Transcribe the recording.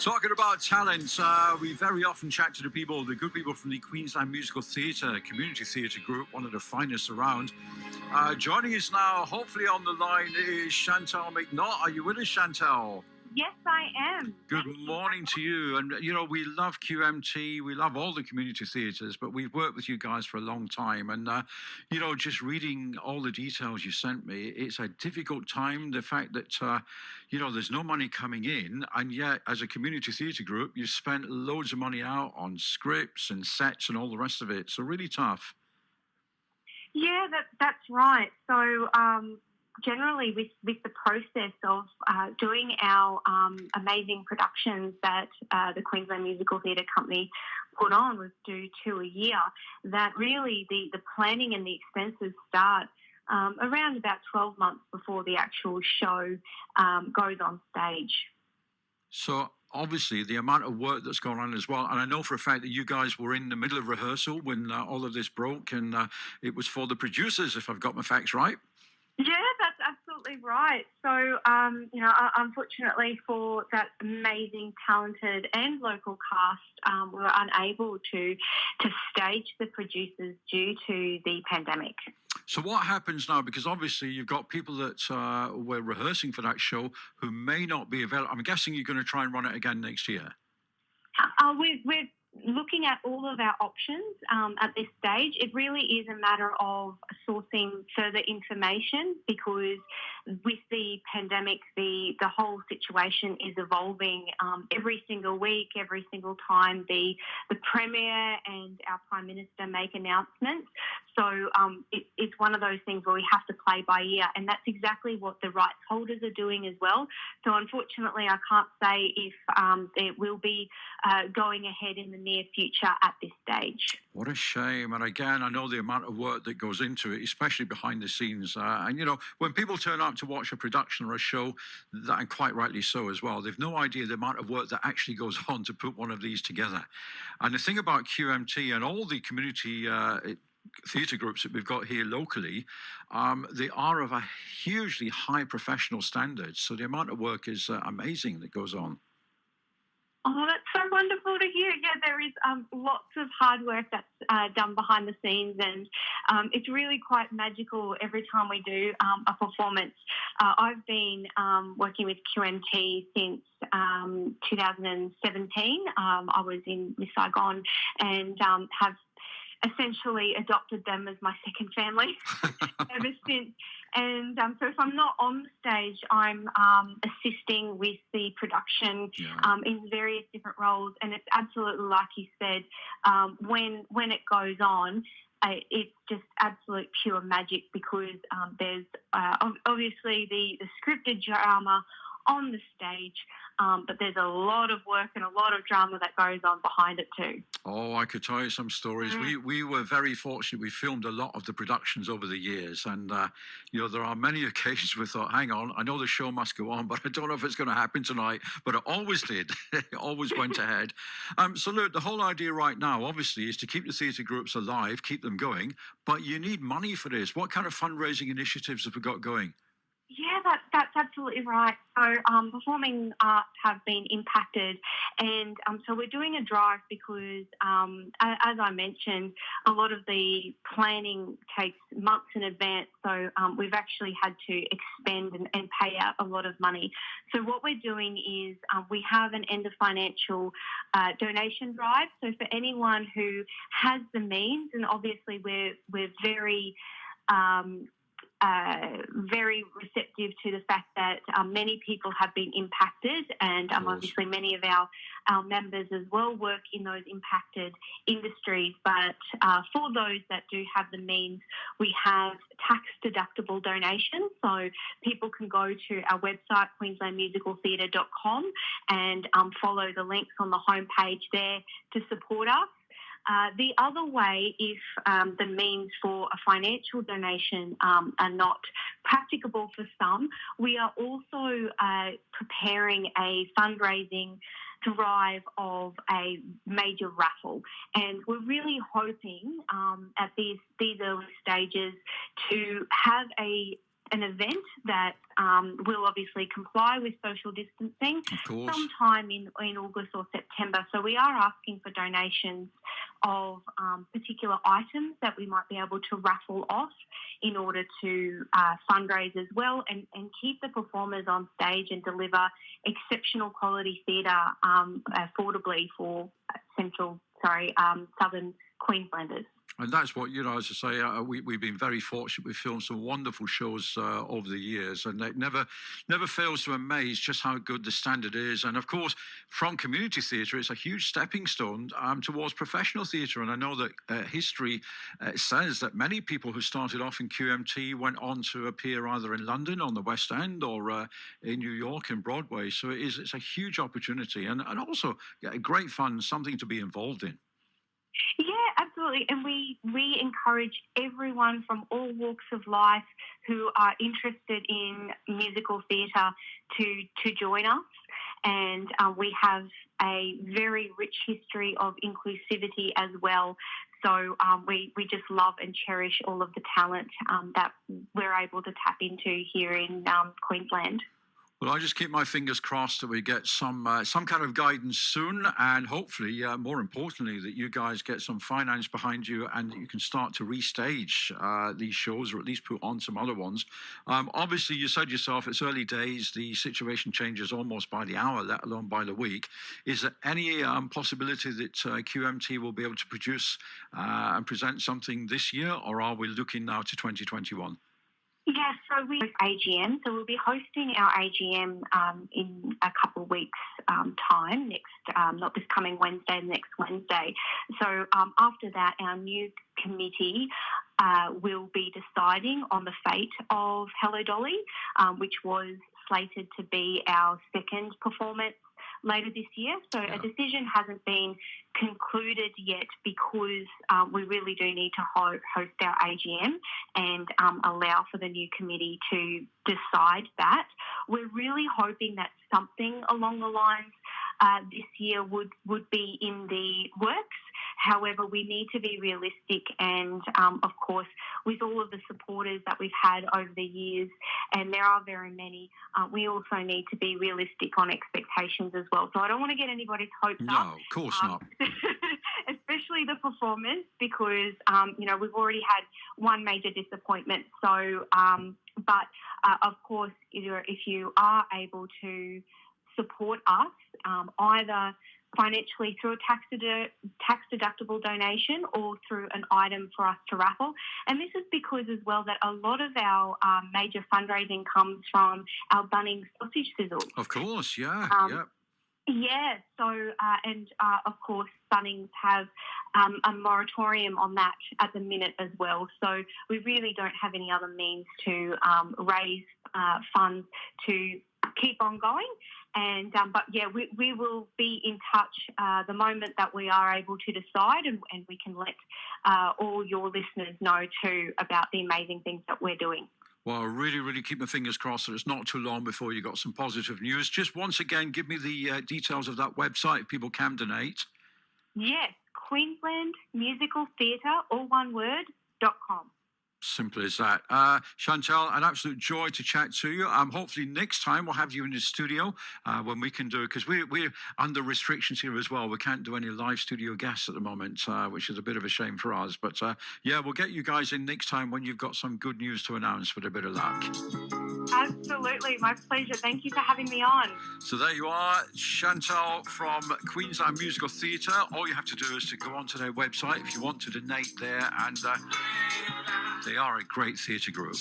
Talking about talent, we very often chat to the good people from the Queensland Musical Theatre, Community Theatre Group, one of the finest around. Joining us now, hopefully on the line, is Chantal McNaught. Are you with us, Chantal? Yes, I am. Good morning to you. And, you know, we love QMT. We love all the community theatres, but we've worked with you guys for a long time. And, you know, just reading all the details you sent me, it's a difficult time. The fact that, you know, there's no money coming in. And yet, as a community theatre group, you spent loads of money out on scripts and sets and all the rest of it. So really tough. Yeah, that's right. So generally with the process of doing our amazing productions that the Queensland Musical Theatre Company put on, was due to a year, that really the planning and the expenses start around about 12 months before the actual show goes on stage. So obviously the amount of work that's gone on as well, and I know for a fact that you guys were in the middle of rehearsal when all of this broke, and it was for the producers, if I've got my facts right. Yeah, that's absolutely right. So, you know, unfortunately for that amazing, talented and local cast, we were unable to stage the producers due to the pandemic. So what happens now? Because obviously you've got people that were rehearsing for that show who may not be available. I'm guessing you're going to try and run it again next year. We're looking at all of our options at this stage. It really is a matter of sourcing further information, because with the pandemic, the whole situation is evolving every single week, every single time the Premier and our Prime Minister make announcements. So it's one of those things where we have to play by ear, and that's exactly what the rights holders are doing as well. So unfortunately, I can't say if it will be going ahead in the near future at this stage. What a shame. And again, I know the amount of work that goes into it, especially behind the scenes. And, you know, when people turn up to watch a production or a show, and quite rightly so as well, they've no idea the amount of work that actually goes on to put one of these together. And the thing about QMT and all the community theatre groups that we've got here locally, they are of a hugely high professional standard. So the amount of work is amazing that goes on. Oh, that's so wonderful to hear. Yeah, there is lots of hard work that's done behind the scenes, and it's really quite magical every time we do a performance. I've been working with QMT since 2017. I was in Miss Saigon and have essentially adopted them as my second family ever since. And so if I'm not on the stage, I'm assisting with the production in various different roles. And it's absolutely, like you said, when it goes on, it's just absolute pure magic, because there's obviously the scripted drama on the stage, but there's a lot of work and a lot of drama that goes on behind it too. Oh, I could tell you some stories. We were very fortunate. We filmed a lot of the productions over the years, and you know, there are many occasions we thought, hang on, I know the show must go on, but I don't know if it's going to happen tonight. But it always did. It always went ahead. So look, the whole idea right now, obviously, is to keep the theatre groups alive, keep them going, but you need money for this. What kind of fundraising initiatives have we got going? Yeah, that's absolutely right. So performing arts have been impacted, and so we're doing a drive because, as I mentioned, a lot of the planning takes months in advance. So we've actually had to expend and pay out a lot of money. So what we're doing is we have an end of financial donation drive. So for anyone who has the means, and obviously we're very very receptive to the fact that many people have been impacted, and obviously many of our members as well work in those impacted industries. But for those that do have the means, we have tax-deductible donations. So people can go to our website, queenslandmusicaltheatre.com, and follow the links on the homepage there to support us. The other way, if the means for a financial donation are not practicable for some, we are also preparing a fundraising drive of a major raffle. And we're really hoping at these early stages to have a an event that will obviously comply with social distancing Of course. sometime in August or September. So we are asking for donations of particular items that we might be able to raffle off in order to fundraise as well and keep the performers on stage and deliver exceptional quality theatre affordably for southern Queenslanders. And that's what, as I say, we've been very fortunate. We've filmed some wonderful shows over the years, and it never fails to amaze just how good the standard is. And of course, from community theatre, it's a huge stepping stone towards professional theatre. And I know that history says that many people who started off in QMT went on to appear either in London on the West End or in New York in Broadway. So it's a huge opportunity and also great fun, something to be involved in. Yeah, absolutely. And we encourage everyone from all walks of life who are interested in musical theatre to join us. And we have a very rich history of inclusivity as well. So we just love and cherish all of the talent that we're able to tap into here in Queensland. Well, I just keep my fingers crossed that we get some kind of guidance soon, and hopefully, more importantly, that you guys get some finance behind you and that you can start to restage these shows, or at least put on some other ones. Obviously, you said yourself, it's early days. The situation changes almost by the hour, let alone by the week. Is there any possibility that QMT will be able to produce and present something this year, or are we looking now to 2021? Yeah, so we host AGM. So we'll be hosting our AGM in a couple of weeks' time, not this coming Wednesday, next Wednesday. So after that, our new committee will be deciding on the fate of Hello Dolly, which was slated to be our second performance later this year. So a decision hasn't been concluded yet because we really do need to host our AGM and allow for the new committee to decide that. We're really hoping that something along the lines this year would be in the works. However, we need to be realistic and, of course, with all of the supporters that we've had over the years, and there are very many, we also need to be realistic on expectations as well. So I don't want to get anybody's hopes up. No, of course not. Especially the performance, because, we've already had one major disappointment. So, of course, if you are able to support us, either financially through a tax-deductible donation or through an item for us to raffle. And this is because as well that a lot of our major fundraising comes from our Bunnings sausage sizzles. Of course, yeah. Yeah, so, of course, Bunnings have a moratorium on that at the minute as well. So we really don't have any other means to raise funds to keep on going. And we will be in touch the moment that we are able to decide, and we can let all your listeners know too about the amazing things that we're doing. Well, really, really keep my fingers crossed that it's not too long before you got some positive news. Just once again, give me the details of that website if people can donate. Yes, Queensland Musical Theatre, all one word, .com. Simple as that. Chantal, an absolute joy to chat to you. Hopefully next time we'll have you in the studio when we can do it, because we're under restrictions here as well. We can't do any live studio guests at the moment, which is a bit of a shame for us. But we'll get you guys in next time when you've got some good news to announce with a bit of luck. Absolutely. My pleasure. Thank you for having me on. So there you are, Chantal from Queensland Musical Theatre. All you have to do is to go onto their website if you want to donate there, and they are a great theatre group.